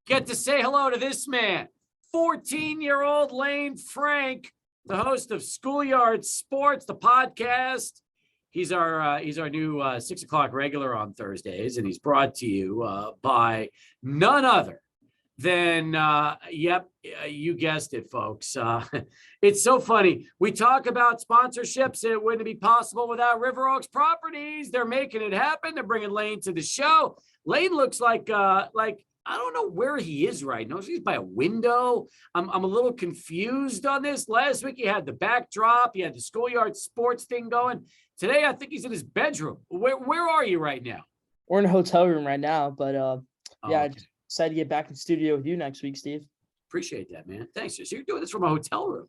Get to say hello to this man, 14-year-old Lane Frank, the host of Schoolyard Sports, the podcast. He's our new 6 o'clock regular on Thursdays, and he's brought to you by none other than, you guessed it, folks. It's so funny. We talk about sponsorships. It wouldn't be possible without River Oaks Properties. They're making it happen. They're bringing Lane to the show. Lane looks like I don't know where he is right now. He's by a window. I'm a little confused on this. Last week he had the backdrop. He had the Schoolyard Sports thing going. Today I think he's in his bedroom. Where are you right now? We're in a hotel room right now, but Okay. I decided to get back in studio with you next week, Steve. Appreciate that, man. Thanks. So you're doing this from a hotel room.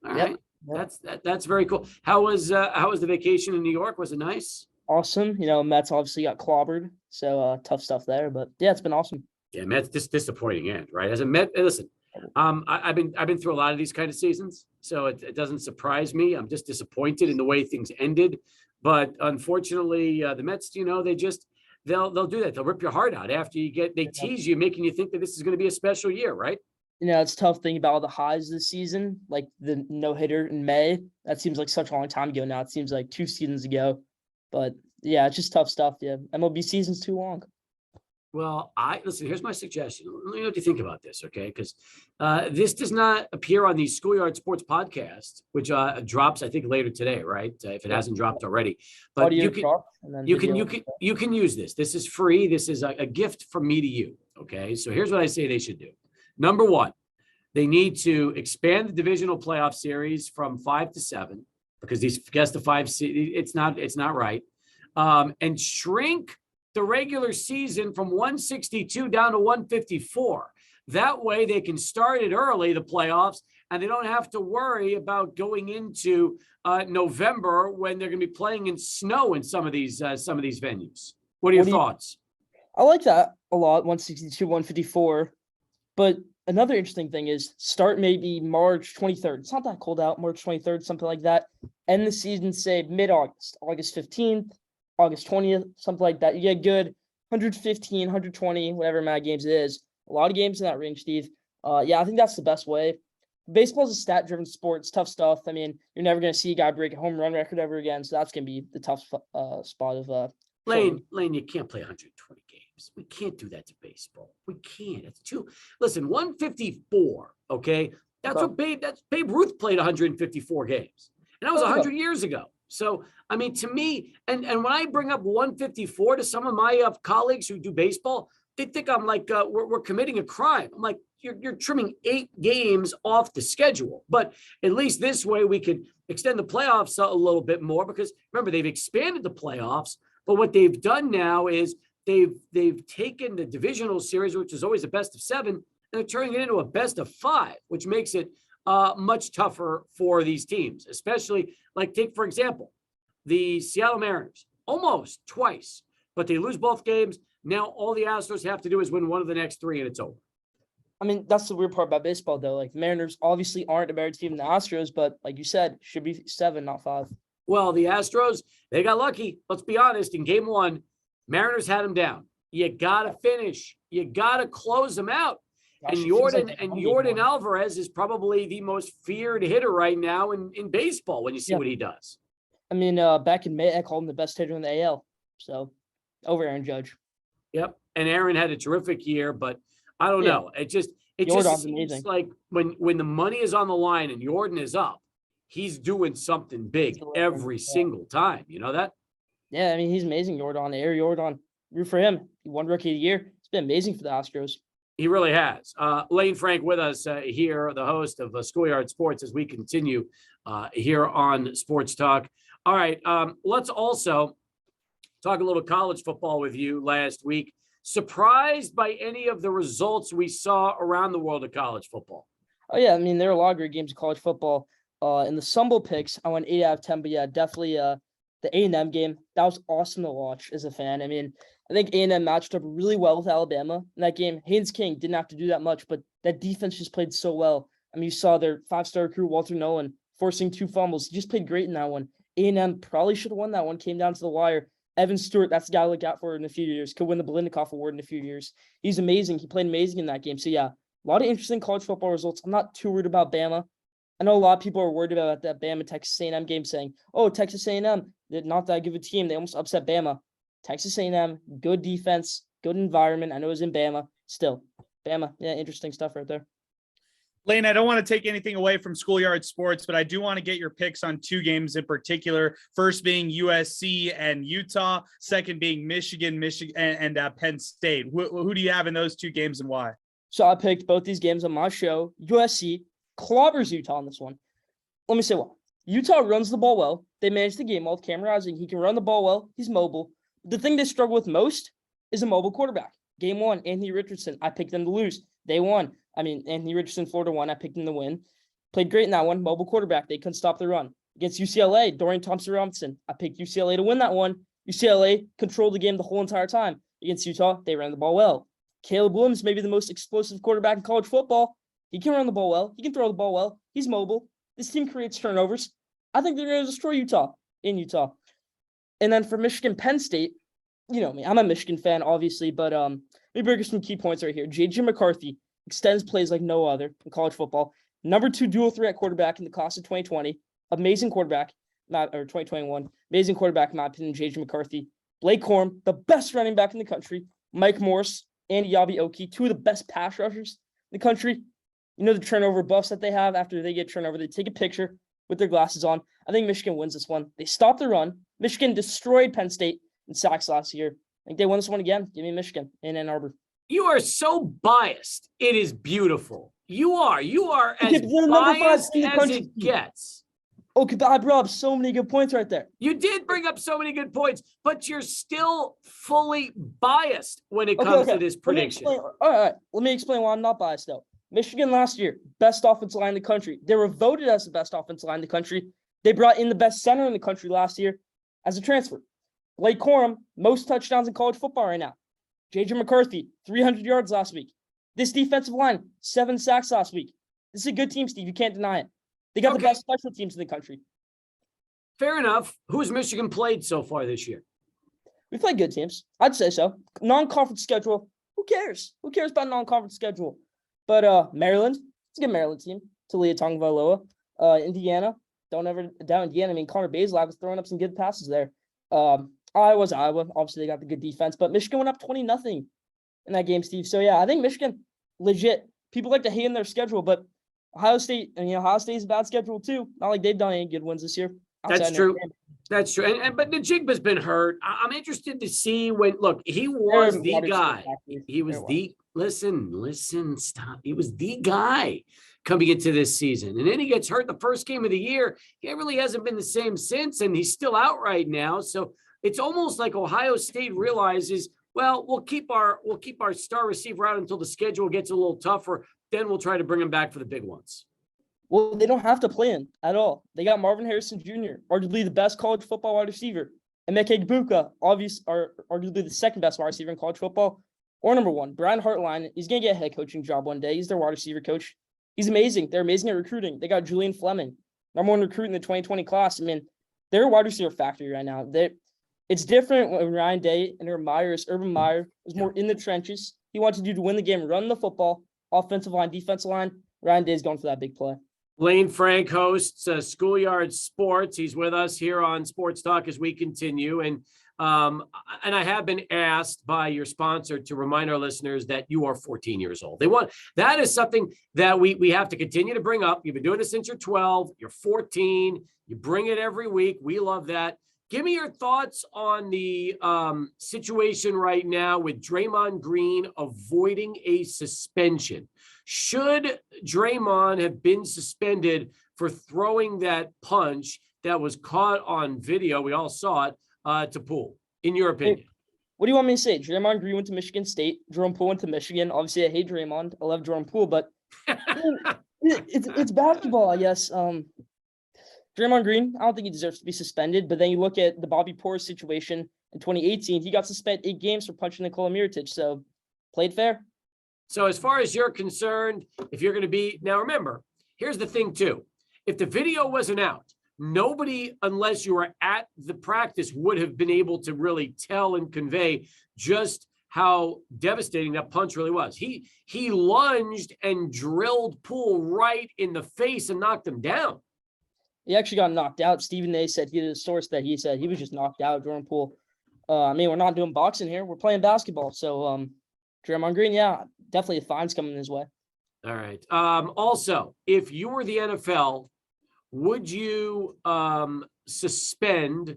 All Yep. right. Yep. That's very cool. How was the vacation in New York? Was it nice? Awesome. Mets obviously got clobbered, so tough stuff there. But yeah, it's been awesome. Yeah, Mets disappointing end, right? As a Met, listen, I've been through a lot of these kind of seasons, so it doesn't surprise me. I'm just disappointed in the way things ended, but unfortunately, the Mets, they'll do that. They'll rip your heart out after they tease you, making you think that this is going to be a special year, right? It's a tough thing about all the highs this season, like the no-hitter in May. That seems like such a long time ago now. It seems like 2 seasons ago. But yeah, it's just tough stuff. Yeah, MLB season's too long. Well, listen, here's my suggestion. Let me know what you think about this, okay? Because this does not appear on the Schoolyard Sports podcast, which drops, I think, later today, right? If it hasn't dropped already. But Audio you can use this. This is free. This is a gift from me to you, okay? So here's what I say they should do. Number one, they need to expand the divisional playoff series from 5 to 7 because these best of 5, it's not right, and shrink the regular season from 162 down to 154. That way they can start it early, the playoffs, and they don't have to worry about going into November when they're going to be playing in snow in some of these venues. What are your thoughts? I like that a lot, 162, 154. But another interesting thing is start maybe March 23rd. It's not that cold out, March 23rd, something like that. End the season, say, mid-August, August 15th. August 20th, something like that. You get good 115, 120, whatever amount of games it is. A lot of games in that range, Steve. I think that's the best way. Baseball is a stat-driven sport. It's tough stuff. I mean, you're never going to see a guy break a home run record ever again, so that's going to be the tough spot of Lane, you can't play 120 games. We can't do that to baseball. We can't. It's too. Listen, 154, okay? That's Babe Ruth played 154 games. And that was 100 years ago. So, I mean, to me, and when I bring up 154 to some of my colleagues who do baseball, they think I'm like, we're committing a crime. I'm like, you're trimming 8 games off the schedule. But at least this way we can extend the playoffs a little bit more because, remember, they've expanded the playoffs. But what they've done now is they've taken the divisional series, which is always a best of 7, and they're turning it into a best of 5, which makes it much tougher for these teams, especially take, for example, the Seattle Mariners almost twice, but they lose both games. Now all the Astros have to do is win one of the next 3 and it's over. I mean, that's the weird part about baseball, though. Like, Mariners obviously aren't a better team than the Astros, but like you said, should be 7, not 5. Well, the Astros, they got lucky. Let's be honest. In game 1, Mariners had them down. You got to finish. You got to close them out. And Jordan Alvarez is probably the most feared hitter right now in baseball when you see what he does. I mean, back in May, I called him the best hitter in the AL. So, over Aaron Judge. Yep. And Aaron had a terrific year, but I don't know. It just seems amazing. Like when the money is on the line and Jordan is up, he's doing something big every single time. You know that? Yeah, I mean, he's amazing, Jordan. Air Jordan. Root for him. He won Rookie of the Year. It's been amazing for the Astros. He really has. Lane Frank with us here, the host of Schoolyard Sports, as we continue here on Sports Talk. All right, let's also talk a little college football with you last week. Surprised by any of the results we saw around the world of college football? Oh, yeah. I mean, there are a lot of great games of college football. In the Sun Bowl picks, I went 8 out of 10. But, yeah, definitely the A&M game, that was awesome to watch as a fan. I mean, I think A&M matched up really well with Alabama in that game. Haynes King didn't have to do that much, but that defense just played so well. I mean, you saw their 5-star recruit, Walter Nolan, forcing 2 fumbles. He just played great in that one. A&M probably should have won that one, came down to the wire. Evan Stewart, that's the guy to look out for in a few years. Could win the Biletnikoff Award in a few years. He's amazing. He played amazing in that game. So, yeah, a lot of interesting college football results. I'm not too worried about Bama. I know a lot of people are worried about that Bama Texas A&M game, saying, "Oh, Texas A&M, they're not that good of a team. They almost upset Bama." Texas A&M, good defense, good environment. I know it was in Bama. Still, Bama, yeah, interesting stuff right there. Lane, I don't want to take anything away from Schoolyard Sports, but I do want to get your picks on two games in particular. First being USC and Utah. Second being Michigan and Penn State. Who do you have in those two games and why? So I picked both these games on my show. USC clobbers Utah on this one. Let me say why. Utah runs the ball well. They manage the game well with Cameron Rising. He can run the ball well. He's mobile. The thing they struggle with most is a mobile quarterback. Game one, Anthony Richardson. I picked them to lose. They won. Anthony Richardson, Florida won. I picked them to win. Played great in that one. Mobile quarterback. They couldn't stop the run. Against UCLA, Dorian Thompson-Robinson. I picked UCLA to win that one. UCLA controlled the game the whole entire time. Against Utah, they ran the ball well. Caleb Williams may be the most explosive quarterback in college football. He can run the ball well. He can throw the ball well. He's mobile. This team creates turnovers. I think they're going to destroy Utah in Utah. And then for Michigan, Penn State, you know me. I'm a Michigan fan, obviously, but let me bring you some key points right here. J.J. McCarthy extends plays like no other in college football. Number 2 dual threat quarterback in the class of 2020. Amazing quarterback, 2021. Amazing quarterback, in my opinion, J.J. McCarthy. Blake Corum, the best running back in the country. Mike Morse and Yabi Oki, two of the best pass rushers in the country. You know the turnover buffs that they have after they get turnover. They take a picture with their glasses on. I think Michigan wins this one. They stopped the run. Michigan destroyed Penn State in sacks last year. I think they won this one again. Give me Michigan in Ann Arbor. You are so biased. It is beautiful. You are as Okay, they're number 5 biased in the as country. it gets. Okay, but I brought up so many good points right there. You did bring up so many good points, but you're still fully biased when it comes to this prediction. All right. Let me explain why I'm not biased, though. Michigan last year, best offensive line in the country. They were voted as the best offensive line in the country. They brought in the best center in the country last year as a transfer. Blake Corum, most touchdowns in college football right now. J.J. McCarthy, 300 yards last week. This defensive line, 7 sacks last week. This is a good team, Steve. You can't deny it. They got the best special teams in the country. Fair enough. Who's Michigan played so far this year? We played good teams. I'd say so. Non-conference schedule, who cares? Who cares about non-conference schedule? But Maryland, it's a good Maryland team. Talia Tagovailoa. Indiana, don't ever doubt Indiana. Connor Bazelak was throwing up some good passes there. Iowa. Obviously, they got the good defense, but Michigan went up 20-0 in that game, Steve. So, yeah, I think Michigan, legit. People like to hate in their schedule, but Ohio State is a bad schedule too. Not like they've done any good ones this year. That's true. That's true. But Njigba's been hurt. I'm interested to see he was the guy. He was listen, stop. He was the guy coming into this season. And then he gets hurt the first game of the year. He really hasn't been the same since, and he's still out right now. So it's almost like Ohio State realizes, well, we'll keep our star receiver out until the schedule gets a little tougher. Then we'll try to bring him back for the big ones. Well, they don't have to play him at all. They got Marvin Harrison Jr., arguably the best college football wide receiver. And Emeka Egbuka, arguably the second best wide receiver in college football. Or number 1, Brian Hartline. He's going to get a head coaching job one day. He's their wide receiver coach. He's amazing. They're amazing at recruiting. They got Julian Fleming, number 1 recruit in the 2020 class. They're a wide receiver factory right now. It's different when Ryan Day and Urban Meyer was more in the trenches. He wanted to win the game, run the football, offensive line, defensive line. Ryan Day's going for that big play. Lane Frank hosts Schoolyard Sports. He's with us here on Sports Talk as we continue. And I have been asked by your sponsor to remind our listeners that you are 14 years old. That is something that we have to continue to bring up. You've been doing this since you're 12. You're 14. You bring it every week. We love that. Give me your thoughts on the situation right now with Draymond Green avoiding a suspension. Should Draymond have been suspended for throwing that punch that was caught on video? We all saw it to Poole, in your opinion. What do you want me to say? Draymond Green went to Michigan State. Jerome Poole went to Michigan. Obviously, I hate Draymond. I love Jerome Poole, but it's basketball, I guess. Draymond Green, I don't think he deserves to be suspended. But then you look at the Bobby Portis situation in 2018. He got suspended 8 games for punching Nikola Mirotic. So, played fair. So as far as you're concerned, if you're going to be – now remember, here's the thing too. If the video wasn't out, nobody, unless you were at the practice, would have been able to really tell and convey just how devastating that punch really was. He lunged and drilled Poole right in the face and knocked him down. He actually got knocked out. Stephen A. said, he had a source that he said he was just knocked out, Jordan Poole. I mean, we're not doing boxing here. We're playing basketball. So, Draymond Green, yeah, definitely a fine's coming his way. All right. Also, if you were the NFL, would you suspend,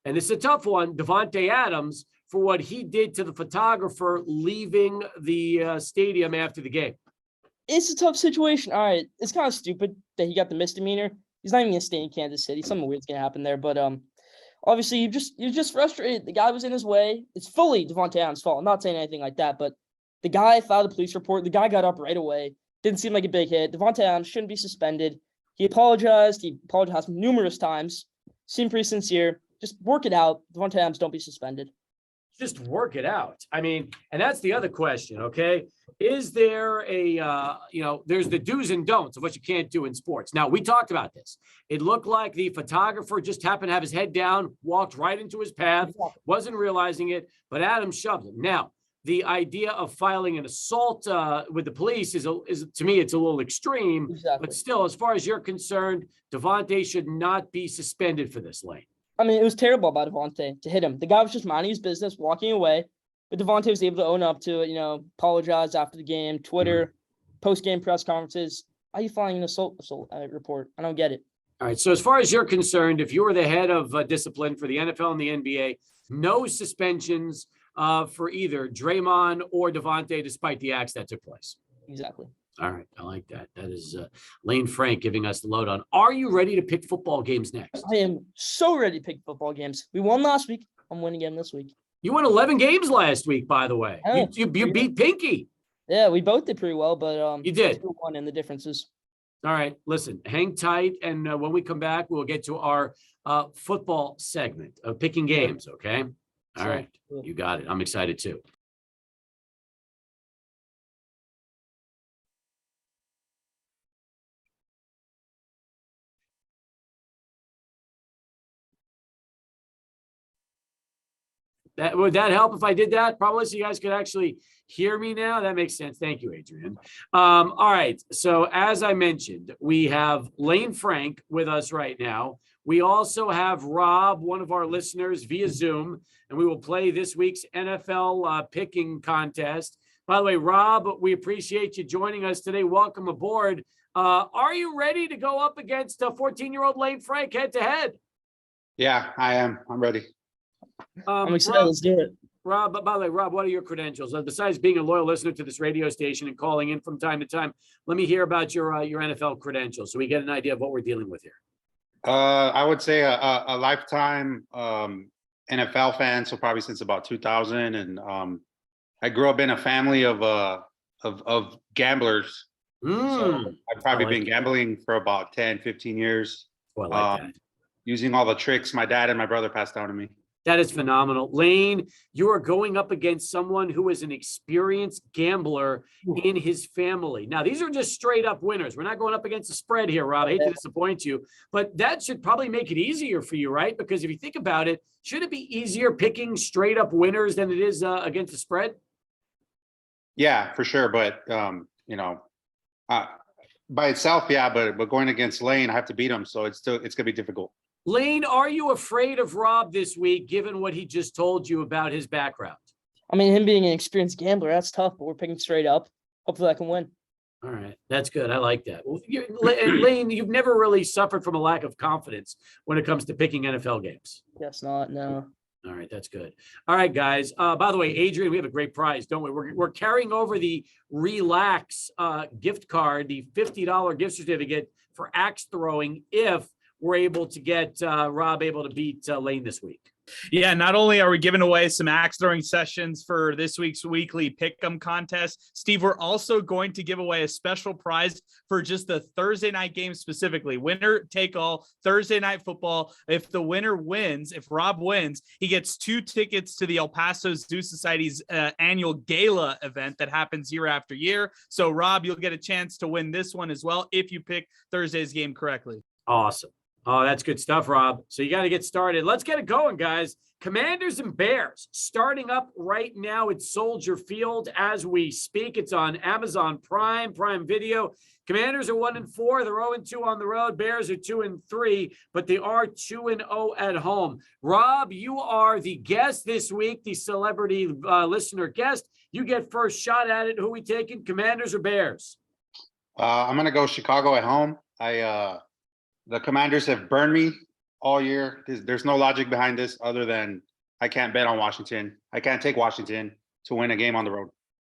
and this is a tough one, Davante Adams for what he did to the photographer leaving the stadium after the game? It's a tough situation. All right. It's kind of stupid that he got the misdemeanor. He's not even going to stay in Kansas City. Something weird's going to happen there. But obviously, you're just frustrated. The guy was in his way. It's fully Davante Adams' fault. I'm not saying anything like that, but the guy filed a police report. The guy got up right away. Didn't seem like a big hit. Davante Adams shouldn't be suspended. He apologized. He apologized numerous times. Seemed pretty sincere. Just work it out. Davante Adams, don't be suspended. Just work it out. I mean, and that's the other question, okay? Is there a, there's the do's and don'ts of what you can't do in sports. Now, we talked about this. It looked like the photographer just happened to have his head down, walked right into his path, wasn't realizing it, but Adams shoved him. Now, the idea of filing an assault with the police is to me, it's a little extreme, but still, as far as you're concerned, Davante should not be suspended for this, Lane. I mean, it was terrible by Davante to hit him. The guy was just minding his business, walking away, but Davante was able to own up to it, apologize after the game, Twitter, post-game press conferences. How are you filing an assault report? I don't get it. All right, so as far as you're concerned, if you were the head of discipline for the NFL and the NBA, no suspensions for either Draymond or Davante, despite the acts that took place. Exactly. All right. I like that. That is Lane Frank giving us the lowdown. Are you ready to pick football games next? I am so ready to pick football games. We won last week. I'm winning again this week. You won 11 games last week, by the way. Oh, you beat Pinky. Yeah, we both did pretty well, but you did. 2-1 in the differences. All right. Listen, hang tight. And when we come back, we'll get to our football segment of picking games. Okay. All right. You got it. I'm excited too. Would that help if I did that? Probably, so you guys could actually hear me now. That makes sense. Thank you, Adrian. All right. So as I mentioned, we have Lane Frank with us right now. We also have Rob, one of our listeners, via Zoom, and we will play this week's NFL picking contest. By the way, Rob, we appreciate you joining us today. Welcome aboard. Are you ready to go up against a 14-year-old Lane Frank head-to-head? Yeah, I am. I'm ready. I'm excited. Let's do it. Rob, by the way, Rob, what are your credentials? Besides being a loyal listener to this radio station and calling in from time to time, let me hear about your NFL credentials so we get an idea of what we're dealing with here. I would say a lifetime NFL fan, so probably since about 2000. And I grew up in a family of gamblers. So I've probably been gambling for about 10, 15 years. Well, I like that. Using all the tricks my dad and my brother passed down to me. That is phenomenal. Lane, you are going up against someone who is an experienced gambler in his family. Now, these are just straight up winners. We're not going up against a spread here, Rob. I hate to disappoint you, but that should probably make it easier for you, right? Because if you think about it, should it be easier picking straight up winners than it is against the spread? Yeah, for sure. But, by itself, yeah, but going against Lane, I have to beat him. So it's going to be difficult. Lane, are you afraid of Rob this week, given what he just told you about his background? I mean, him being an experienced gambler, that's tough, but we're picking straight up. Hopefully I can win. All right. That's good. I like that. Well, Lane, you've never really suffered from a lack of confidence when it comes to picking NFL games. Guess not, no. All right. That's good. All right, guys. By the way, Adrian, we have a great prize, don't we? We're carrying over the Relax gift card, the $50 gift certificate for axe throwing if we're able to get Rob able to beat Lane this week. Yeah, not only are we giving away some axe throwing sessions for this week's weekly pick'em contest, Steve, we're also going to give away a special prize for just the Thursday night game specifically. Winner take all Thursday night football. If the winner wins, if Rob wins, he gets 2 tickets to the El Paso Zoo Society's annual gala event that happens year after year. So Rob, you'll get a chance to win this one as well if you pick Thursday's game correctly. Awesome. Oh, that's good stuff, Rob. So you got to get started. Let's get it going, guys. Commanders and Bears starting up right now at Soldier Field as we speak. It's on Amazon Prime Video. Commanders are 1-4. They're 0-2 on the road. Bears are 2-3, but they are 2-0 at home. Rob, you are the guest this week, the celebrity listener guest. You get first shot at it. Who are we taking, Commanders or Bears? I'm gonna go Chicago at home. The Commanders have burned me all year. There's no logic behind this other than I can't bet on Washington. I can't take Washington to win a game on the road.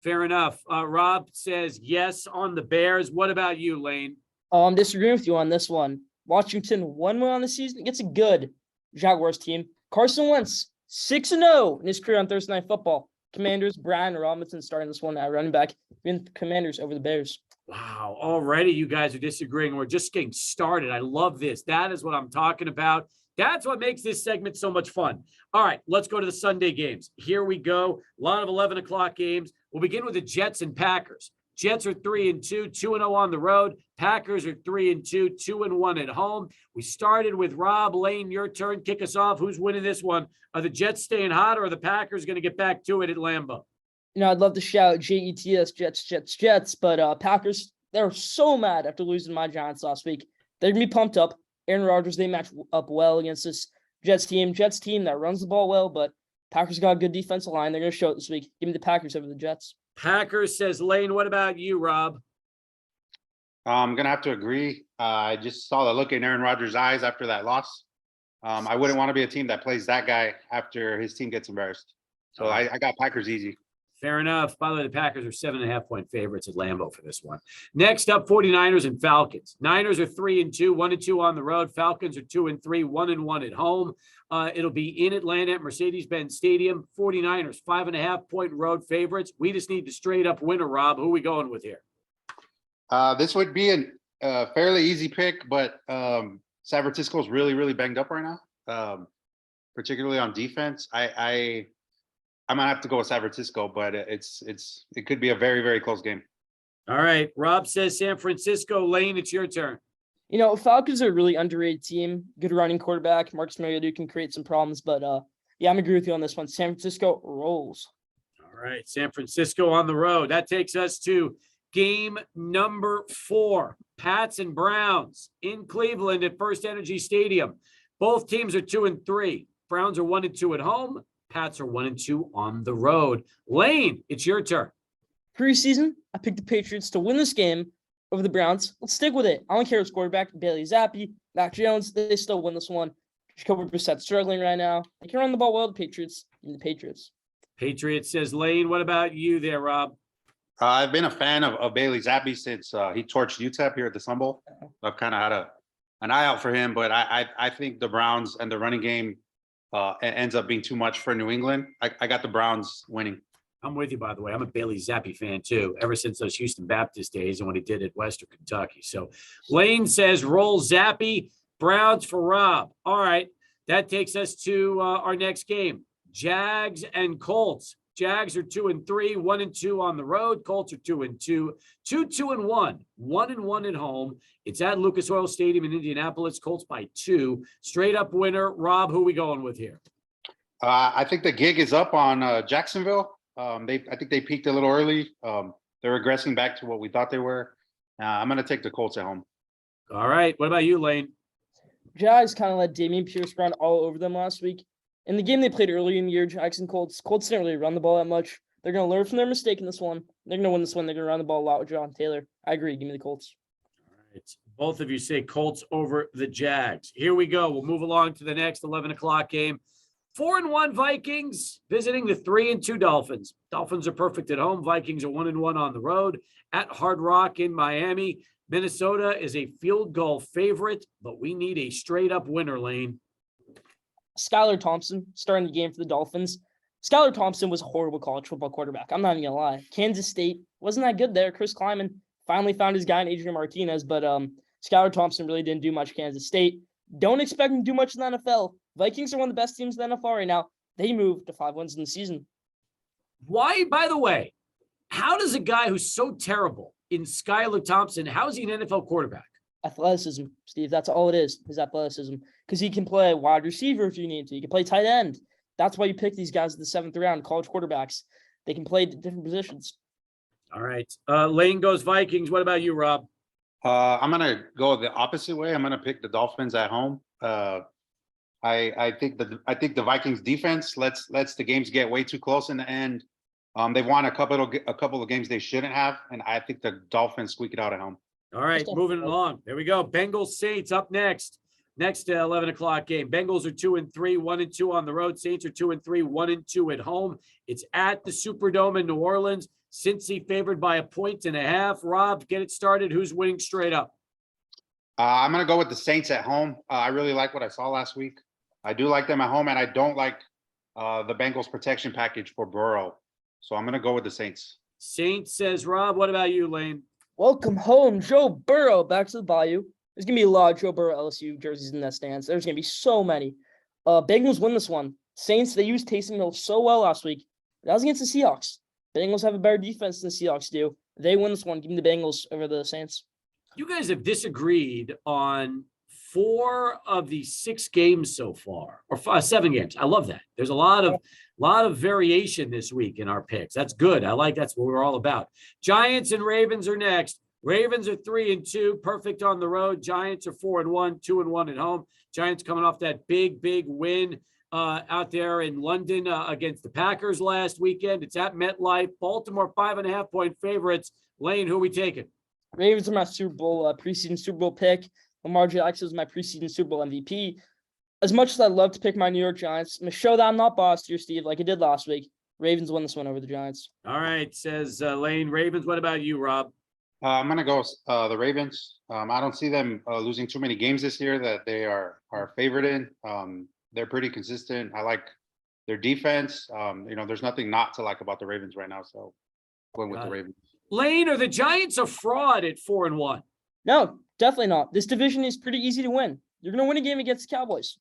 Fair enough. Rob says yes on the Bears. What about you, Lane? I'm disagreeing with you on this one. Washington 1 win on the season against a good Jaguars team. Carson Wentz 6-0 in his career on Thursday Night Football. Commanders, Brian Robinson starting this one at running back. Commanders over the Bears. Wow. Already you guys are disagreeing. We're just getting started. I love this. That is what I'm talking about. That's what makes this segment so much fun. All right, let's go to the Sunday games. Here we go. A lot of 11 o'clock games. We'll begin with the Jets and Packers. Jets are 3-2, 2-0 on the road. Packers are 3-2, 2-1 at home. We started with Rob. Lane, your turn. Kick us off. Who's winning this one? Are the Jets staying hot, or are the Packers going to get back to it at Lambeau? I'd love to shout Jets, Jets, but Packers, they're so mad after losing my Giants last week. They're going to be pumped up. Aaron Rodgers, they match up well against this Jets team that runs the ball well, but Packers got a good defensive line. They're going to show it this week. Give me the Packers over the Jets. Packers, says Lane. What about you, Rob? I'm going to have to agree. I just saw the look in Aaron Rodgers' eyes after that loss. I wouldn't want to be a team that plays that guy after his team gets embarrassed. So I got Packers easy. Fair enough. By the way, the Packers are 7.5-point favorites at Lambeau for this one. Next up, 49ers and Falcons. Niners are 3-2, 1-2 on the road. Falcons are 2-3, 1-1 at home. It'll be in Atlanta at Mercedes-Benz Stadium. 49ers, 5.5-point road favorites. We just need the straight up winner, Rob. Who are we going with here? This would be a fairly easy pick, but San Francisco is really, really banged up right now, particularly on defense. I'm gonna have to go with San Francisco, but it could be a very, very close game. All right. Rob says San Francisco. Lane, it's your turn. Falcons are a really underrated team. Good running quarterback. Marcus Mariota can create some problems, but I'm agree with you on this one. San Francisco rolls. All right. San Francisco on the road. That takes us to game number 4. Pats and Browns in Cleveland at First Energy Stadium. Both teams are 2-3. Browns are 1-2 at home. Pats are 1-2 on the road. Lane, it's your turn. Preseason, I picked the Patriots to win this game over the Browns. Let's stick with it. I don't care who's quarterback. Bailey Zappi, Mac Jones, they still win this one. Jacoby Brissett struggling right now. They can run the ball well, the Patriots. The Patriots. Patriots, says Lane. What about you there, Rob? I've been a fan of Bailey Zappi since he torched UTEP here at the Sun Bowl. I've kind of had an eye out for him, but I think the Browns and the running game ends up being too much for New England. I got the Browns winning. I'm with you, by the way. I'm a Bailey Zappi fan, too, ever since those Houston Baptist days and what he did at Western Kentucky. So Lane says roll Zappi. Browns for Rob. All right. That takes us to our next game. Jags and Colts. Jags are 2-3, 1-2 on the road. Colts are 2-2, 2-1, 1-1 at home. It's at Lucas Oil Stadium in Indianapolis. Colts by 2. Straight up winner. Rob, who are we going with here? I think the gig is up on Jacksonville. I think they peaked a little early. They're regressing back to what we thought they were. I'm going to take the Colts at home. All right. What about you, Lane? Jags kind of let Damian Pierce run all over them last week. In the game they played earlier in the year, Jags and Colts didn't really run the ball that much. They're going to learn from their mistake in this one. They're going to win this one. They're going to run the ball a lot with John Taylor. I agree. Give me the Colts. All right. Both of you say Colts over the Jags. Here we go. We'll move along to the next 11 o'clock game. 4-1 Vikings visiting the 3-2 Dolphins. Dolphins are perfect at home. Vikings are 1-1 on the road at Hard Rock in Miami. Minnesota is a field goal favorite, but we need a straight up winner, Lane. Skylar Thompson starting the game for the Dolphins. Skylar Thompson was a horrible college football quarterback. I'm not even gonna lie. Kansas State wasn't that good there. Chris Kleiman finally found his guy in Adrian Martinez, but Skylar Thompson really didn't do much at Kansas State. Don't expect him to do much in the NFL. Vikings are one of the best teams in the NFL right now. They moved to 5 wins in the season. Why, by the way, how does a guy who's so terrible in Skylar Thompson, how is he an NFL quarterback? athleticism, Steve. That's all it is athleticism. Because he can play wide receiver if you need to. He can play tight end. That's why you pick these guys in the 7th round, college quarterbacks. They can play different positions. All right. Lane goes Vikings. What about you, Rob? I'm gonna go the opposite way. I'm gonna pick the Dolphins at home. I think the Vikings defense lets the games get way too close in the end. They've won a couple of games they shouldn't have, and I think the Dolphins squeak it out at home. All right, Just moving along. There we go. Bengals Saints up next. Next 11 o'clock game. Bengals are 2-3, 1-2 on the road. Saints are 2-3, 1-2 at home. It's at the Superdome in New Orleans. Cincy favored by 1.5. Rob, get it started. Who's winning straight up? I'm gonna go with the Saints at home. I really like what I saw last week. I do like them at home, and I don't like the Bengals protection package for Burrow. So I'm gonna go with the Saints. Saints says Rob. What about you, Lane? Welcome home, Joe Burrow, back to the Bayou. There's going to be a lot of Joe Burrow LSU jerseys in that stands. There's going to be so many. Bengals win this one. Saints, they used Taysom Hill so well last week. That was against the Seahawks. Bengals have a better defense than the Seahawks do. They win this one. Give me the Bengals over the Saints. You guys have disagreed on 4 of the 6 games so far, or 7 games. I love that. There's a lot of variation this week in our picks. That's good. I like that's what we're all about. Giants and Ravens are next. Ravens are 3-2, perfect on the road. Giants are 4-1, 2-1 at home. Giants coming off that big win out there in London against the Packers last weekend. It's at MetLife. Baltimore 5.5-point favorites. Lane, who are we taking? Ravens are my Super Bowl preseason Super Bowl pick. Lamar Jackson is my preseason Super Bowl MVP. As much as I love to pick my New York Giants, I'm going to show that I'm not bossed here, Steve, like I did last week. Ravens win this one over the Giants. All right, says Lane. Ravens. What about you, Rob? I'm gonna go the Ravens. I don't see them losing too many games this year that they are favored in. They're pretty consistent. I like their defense. There's nothing not to like about the Ravens right now. So going with the Ravens. Lane, are the Giants a fraud at 4-1? No, definitely not. This division is pretty easy to win. You're going to win a game against the Cowboys.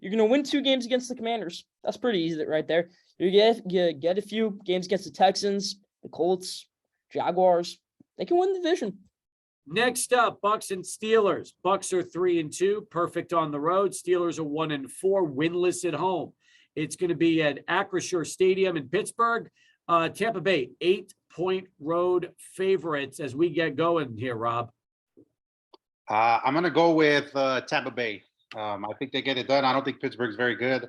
You're going to win 2 games against the Commanders. That's pretty easy right there. You get a few games against the Texans, the Colts, Jaguars. They can win the division. Next up, Bucks and Steelers. Bucks are 3-2, perfect on the road. Steelers are 1-4, winless at home. It's going to be at Acrisure Stadium in Pittsburgh. Tampa Bay, 8-point road favorites as we get going here, Rob. I'm going to go with Tampa Bay. I think they get it done. I don't think Pittsburgh's very good.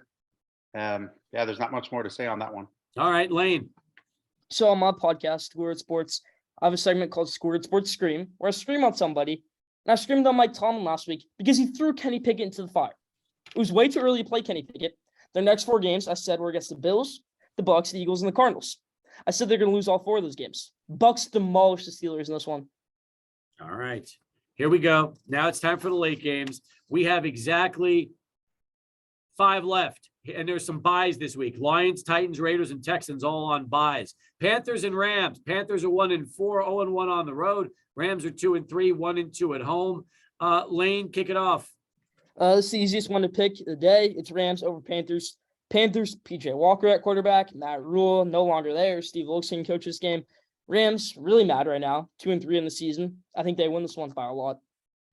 There's not much more to say on that one. All right, Lane. So on my podcast, Schoolyard Sports, I have a segment called Schoolyard Sports Scream, where I scream on somebody. And I screamed on Mike Tomlin last week because he threw Kenny Pickett into the fire. It was way too early to play Kenny Pickett. Their next 4 games, I said, were against the Bills, the Bucks, the Eagles, and the Cardinals. I said they're going to lose all 4 of those games. Bucks demolish the Steelers in this one. All right. Here we go. Now it's time for the late games. We have exactly 5 left. And there's some buys this week. Lions, Titans, Raiders, and Texans all on buys. Panthers and Rams. Panthers are 1-4, 0-1 on the road. Rams are 2-3, 1-2 at home. Lane, kick it off. This is the easiest one to pick of the day. It's Rams over Panthers. Panthers, PJ Walker at quarterback. Matt Rule, no longer there. Steve Wilkes coach this game. Rams, really mad right now. 2-3 in the season. I think they win this one by a lot.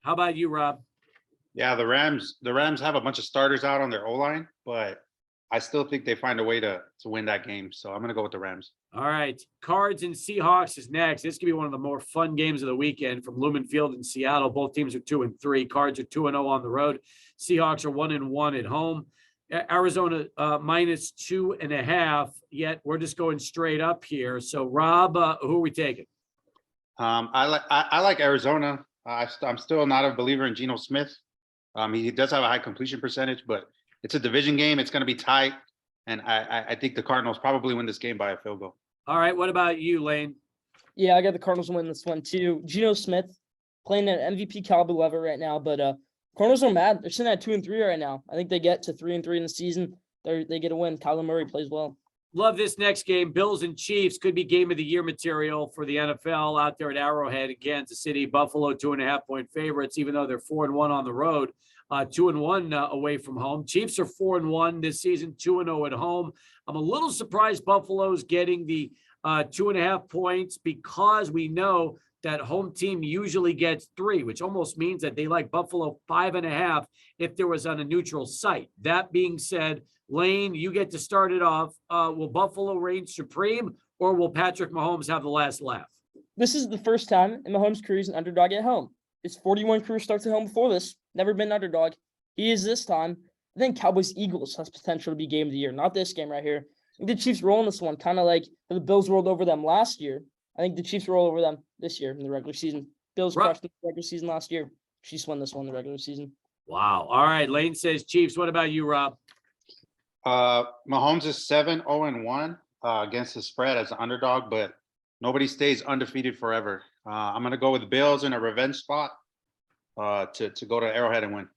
How about you, Rob? Yeah, the Rams have a bunch of starters out on their O-line, but I still think they find a way to win that game. So I'm going to go with the Rams. All right. Cards and Seahawks is next. This could be one of the more fun games of the weekend from Lumen Field in Seattle. Both teams are 2-3. Cards are 2-0 on the road. Seahawks are 1-1 at home. Arizona minus 2.5. Yet we're just going straight up here. So Rob, who are we taking? I like Arizona. I'm still not a believer in Geno Smith. He does have a high completion percentage, but it's a division game. It's going to be tight. And I think the Cardinals probably win this game by a field goal. All right. What about you, Lane? Yeah, I got the Cardinals win this one too. Geno Smith playing at MVP caliber level right now, but Cardinals are mad. They're sitting at 2-3 right now. I think they get to 3-3 in the season. They get a win. Kyler Murray plays well. Love this next game. Bills and Chiefs could be game of the year material for the NFL out there at Arrowhead in Kansas City. Buffalo 2.5-point favorites, even though they're 4-1 on the road, 2-1 away from home. Chiefs are 4-1 this season, 2-0 at home. I'm a little surprised Buffalo's getting the 2.5 points because we know that home team usually gets 3, which almost means that they like Buffalo 5.5 if there was on a neutral site. That being said, Lane, you get to start it off. Will Buffalo reign supreme, or will Patrick Mahomes have the last laugh? This is the first time in Mahomes' career he's an underdog at home. His 41 career starts at home before this. Never been an underdog. He is this time. I think Cowboys-Eagles has potential to be game of the year. Not this game right here. I think the Chiefs roll in this one, kind of like the Bills rolled over them last year. I think the Chiefs roll over them this year in the regular season. Bills crushed the regular season last year. Chiefs won this one in the regular season. Wow. All right. Lane says Chiefs. What about you, Rob? Mahomes is 7-0-1 against the spread as an underdog, but nobody stays undefeated forever. I'm going to go with Bills in a revenge spot to go to Arrowhead and win.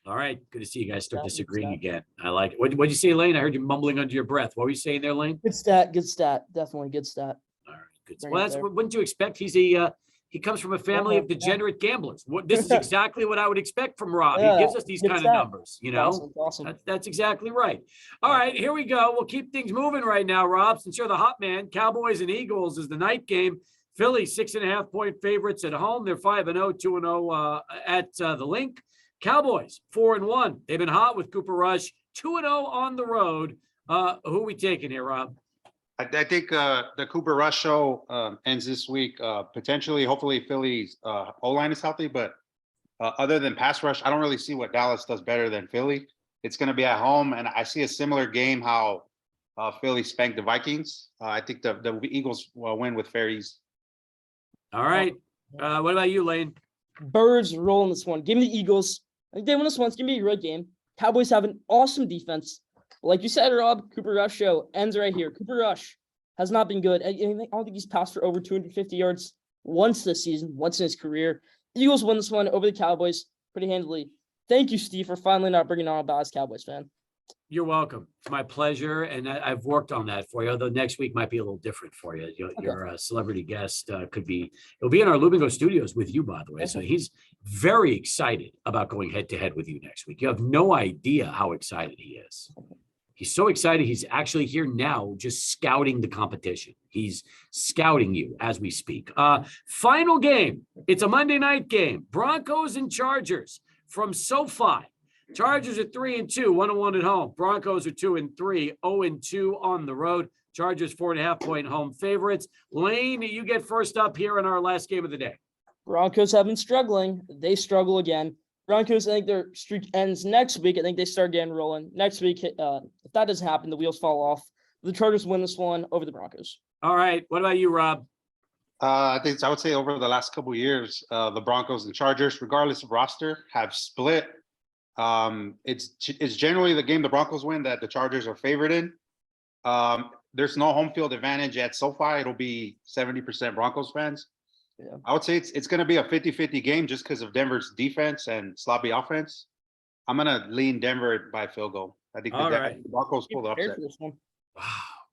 All right. Good to see you guys start disagreeing again. I like it. What'd you say, Lane? I heard you mumbling under your breath. What were you saying there, Lane? Good stat. Good stat. Definitely good stat. All right. Good. Well, that's what wouldn't you expect? He comes from a family of degenerate gamblers. This is exactly what I would expect from Rob. He gives us these kind of numbers, you know. Awesome. That's exactly right. All right, here we go. We'll keep things moving right now, Rob. Since you're the hot man, Cowboys and Eagles is the night game. Philly 6.5-point favorites at home. They're 5-0, 2-0 at the Link. Cowboys 4-1. They've been hot with Cooper Rush. 2-0 on the road. Who are we taking here, Rob? I think the Cooper Rush show ends this week. Potentially, hopefully, Philly's O-line is healthy. But other than pass rush, I don't really see what Dallas does better than Philly. It's going to be at home, and I see a similar game how Philly spanked the Vikings. I think the Eagles will win with fair ease. All right. What about you, Lane? Birds rolling this one. Give me the Eagles. I think they win this one. It's going to be a great game. Cowboys have an awesome defense. Like you said, Rob, Cooper Rush show ends right here. Cooper Rush has not been good. I don't think he's passed for over 250 yards once this season, once in his career. The Eagles win this one over the Cowboys pretty handily. Thank you, Steve, for finally not bringing on a biased Cowboys fan. You're welcome. It's my pleasure, and I've worked on that for you. Although next week might be a little different for you. Your celebrity guest it'll be in our Lumingo studios with you, by the way. Okay. So he's very excited about going head to head with you next week. You have no idea how excited he is. He's so excited. He's actually here now, just scouting the competition. He's scouting you as we speak. Final game. It's a Monday night game. Broncos and Chargers from SoFi. Chargers are 3-2, 1-1 at home. Broncos are 2-3, 0-2 on the road. Chargers 4.5-point home favorites. Lane, you get first up here in our last game of the day. Broncos have been struggling. They struggle again. Broncos, I think their streak ends next week. I think they start getting rolling. Next week, if that doesn't happen, the wheels fall off. The Chargers win this one over the Broncos. All right. What about you, Rob? I would say over the last couple of years, the Broncos and Chargers, regardless of roster, have split. It's generally the game the Broncos win that the Chargers are favored in. There's no home field advantage at SoFi. It'll be 70% Broncos fans. Yeah. I would say it's going to be a 50-50 game just because of Denver's defense and sloppy offense. I'm going to lean Denver by field goal. I think the Broncos pull the upset. Wow,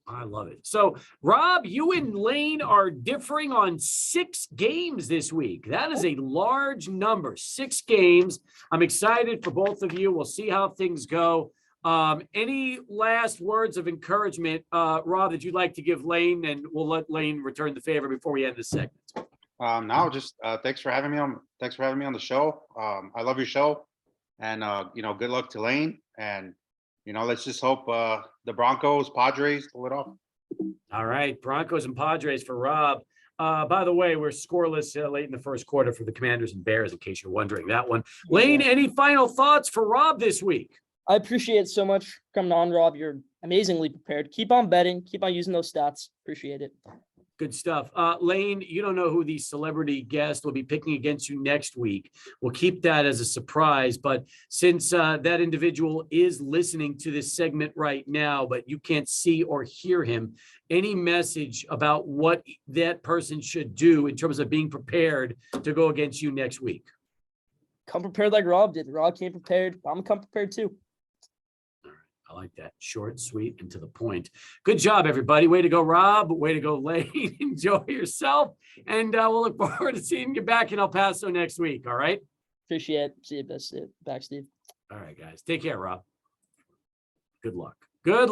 I love it. So, Rob, you and Lane are differing on 6 games this week. That is a large number, 6 games. I'm excited for both of you. We'll see how things go. Any last words of encouragement, Rob, that you'd like to give Lane, and we'll let Lane return the favor before we end this segment. No, just thanks for having me on. Thanks for having me on the show. I love your show, and good luck to Lane. And let's just hope the Broncos, Padres pull it off. All right, Broncos and Padres for Rob. By the way, we're scoreless late in the first quarter for the Commanders and Bears, in case you're wondering that one. Lane, any final thoughts for Rob this week? I appreciate it so much for coming on, Rob. You're amazingly prepared. Keep on betting. Keep on using those stats. Appreciate it. Good stuff. Lane, you don't know who the celebrity guest will be picking against you next week. We'll keep that as a surprise. But since that individual is listening to this segment right now, but you can't see or hear him, any message about what that person should do in terms of being prepared to go against you next week? Come prepared like Rob did. Rob came prepared. I'm going to come prepared too. I like that. Short, sweet, and to the point. Good job, everybody. Way to go, Rob. Way to go, Lane. Enjoy yourself. And we'll look forward to seeing you back in El Paso next week. All right? Appreciate it. See you back, Steve. All right, guys. Take care, Rob. Good luck. Good luck.